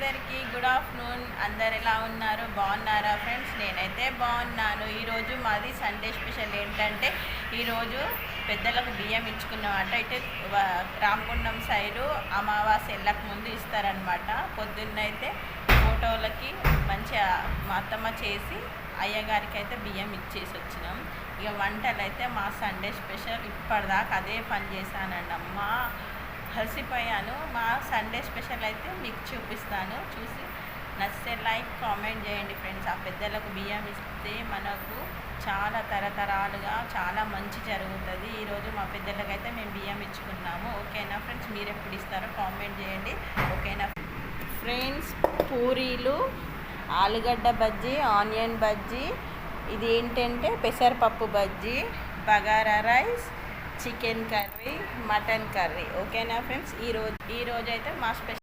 అందరికీ good afternoon. అందరు ఎలా ఉన్నారు? బాగున్నారా ఫ్రెండ్స్? నేనైతే బాగున్నాను. ఈరోజు మాది సండే స్పెషల్ ఏంటంటే ఈరోజు పెద్దలకు బియ్యం ఇచ్చుకున్నమాట. అయితే రామగుండం సైడు అమావాస్య వెళ్ళక ముందు ఇస్తారనమాట. పొద్దున్నైతే ఫోటోలకి మంచిగా మా అత్తమ్మ చేసి అయ్యగారికి అయితే బియ్యం ఇచ్చేసి వచ్చినాం. ఇక వంటలు అయితే మా సండే స్పెషల్. ఇప్పటిదాకా అదే పని చేశానండి అమ్మ, కలిసిపోయాను. మా సండే స్పెషల్ అయితే మీకు చూపిస్తాను. చూసి నచ్చితే లైక్ కామెంట్ చేయండి ఫ్రెండ్స్. ఆ పెద్దలకు బియ్యం ఇస్తే మనకు చాలా తరతరాలుగా చాలా మంచి జరుగుతుంది. ఈరోజు మా పెద్దలకైతే మేము బియ్యం ఇచ్చుకున్నాము. ఓకేనా ఫ్రెండ్స్? మీరు ఎప్పుడు ఇస్తారో కామెంట్ చేయండి. ఓకేనా ఫ్రెండ్స్? పూరీలు, ఆలుగడ్డ బజ్జీ, ఆనియన్ బజ్జీ, ఇది ఏంటంటే పెసరపప్పు bajji, bagara rice, chicken curry, mutton curry. ఓకేనా ఫ్రెండ్స్? ఈరోజు అయితే మా స్పెషల్